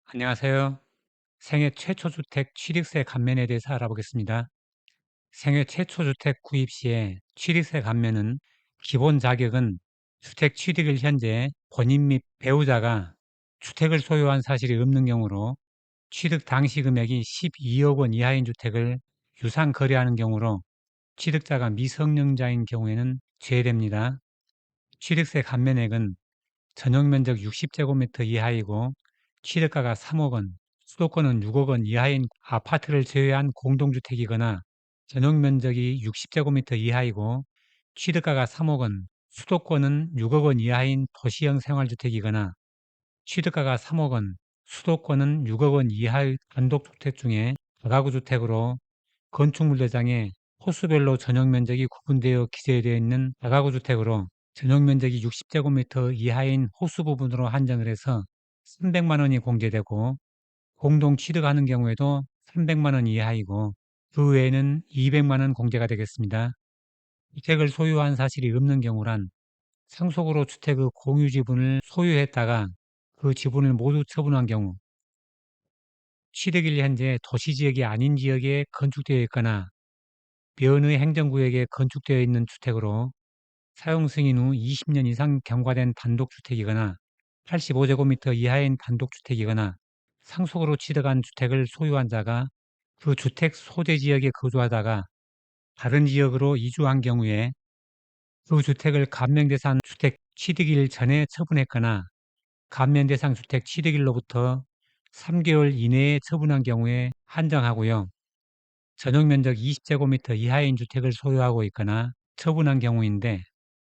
안녕하세요. 생애 최초 주택 취득세 감면에 대해서 알아보겠습니다. 생애 최초 주택 구입 시에 취득세 감면은 기본 자격은 주택 취득일 현재 본인 및 배우자가 주택을 소유한 사실이 없는 경우로 취득 당시 금액이 12억 원 이하인 주택을 유상 거래하는 경우로 취득자가 미성년자인 경우에는 제외됩니다. 취득세 감면액은 전용면적 60제곱미터 이하이고 취득가가 3억 원, 수도권은 6억 원 이하인 아파트를 제외한 공동주택이거나 전용면적이 60제곱미터 이하이고 취득가가 3억 원, 수도권은 6억 원 이하인 도시형 생활주택이거나 취득가가 3억 원, 수도권은 6억 원 이하의 단독주택 중에 다가구 주택으로 건축물대장에 호수별로 전용면적이 구분되어 기재되어 있는 다가구 주택으로 전용면적이 60제곱미터 이하인 호수 부분으로 한정을 해서 300만 원이 공제되고 공동 취득하는 경우에도 300만 원 이하이고 그 외에는 200만 원 공제가 되겠습니다. 주택을 소유한 사실이 없는 경우란 상속으로 주택의 공유 지분을 소유했다가 그 지분을 모두 처분한 경우, 취득일 현재 도시지역이 아닌 지역에 건축되어 있거나 면의 행정구역에 건축되어 있는 주택으로 사용 승인 후 20년 이상 경과된 단독주택이거나 85제곱미터 이하인 단독주택이거나 상속으로 취득한 주택을 소유한 자가 그 주택 소재 지역에 거주하다가 다른 지역으로 이주한 경우에 그 주택을 감면대상 주택 취득일 전에 처분했거나 감면대상 주택 취득일로부터 3개월 이내에 처분한 경우에 한정하고요. 전용면적 20제곱미터 이하인 주택을 소유하고 있거나 처분한 경우인데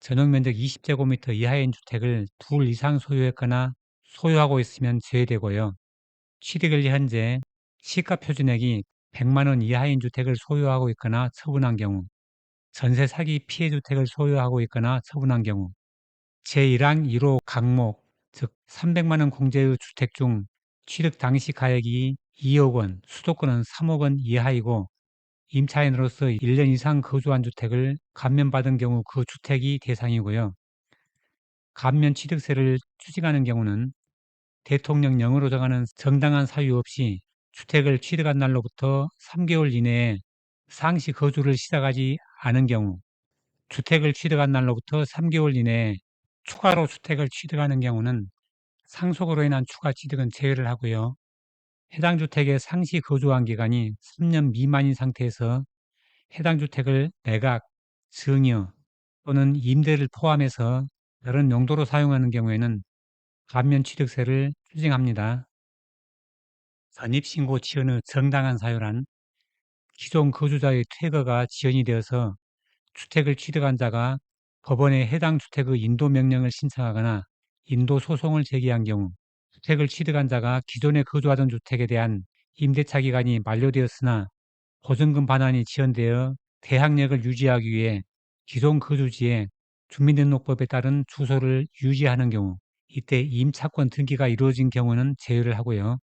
전용면적 20제곱미터 이하인 주택을 둘 이상 소유했거나 소유하고 있으면 제외되고요. 취득일 현재 시가 표준액이 100만 원 이하인 주택을 소유하고 있거나 처분한 경우, 전세 사기 피해 주택을 소유하고 있거나 처분한 경우, 제1항 1호 강목, 즉 300만 원 공제의 주택 중 취득 당시 가액이 2억 원, 수도권은 3억 원 이하이고 임차인으로서 1년 이상 거주한 주택을 감면받은 경우 그 주택이 대상이고요. 감면 취득세를 추징하는 경우는 대통령령으로 정하는 정당한 사유 없이 주택을 취득한 날로부터 3개월 이내에 상시 거주를 시작하지 않은 경우, 주택을 취득한 날로부터 3개월 이내에 추가로 주택을 취득하는 경우는 상속으로 인한 추가 취득은 제외를 하고요. 해당 주택에 상시 거주한 기간이 3년 미만인 상태에서 해당 주택을 매각, 증여 또는 임대를 포함해서 다른 용도로 사용하는 경우에는 감면 취득세를 추징합니다. 전입신고 지연의 정당한 사유란 기존 거주자의 퇴거가 지연이 되어서 주택을 취득한 자가 법원에 해당 주택의 인도명령을 신청하거나 인도소송을 제기한 경우, 주택을 취득한 자가 기존에 거주하던 주택에 대한 임대차 기간이 만료되었으나 보증금 반환이 지연되어 대항력을 유지하기 위해 기존 거주지에 주민등록법에 따른 주소를 유지하는 경우, 이때 임차권 등기가 이루어진 경우는 제외를 하고요.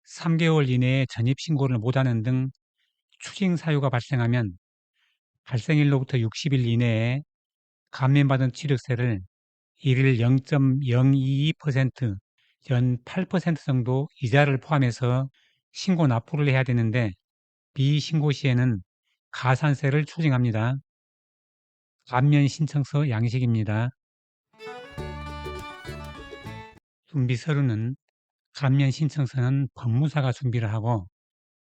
3개월 이내에 전입신고를 못하는 등 추징 사유가 발생하면 발생일로부터 60일 이내에 감면받은 취득세를 일일 0.022%, 연 8% 정도 이자를 포함해서 신고 납부를 해야 되는데 미신고 시에는 가산세를 추징합니다. 감면 신청서 양식입니다. 준비 서류는 감면 신청서는 법무사가 준비를 하고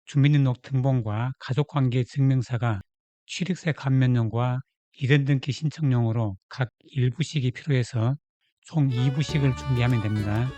주민등록 등본과 가족관계 증명서가 취득세 감면용과 이전 등기 신청용으로 각 1부씩이 필요해서 총 2부씩을 준비하면 됩니다.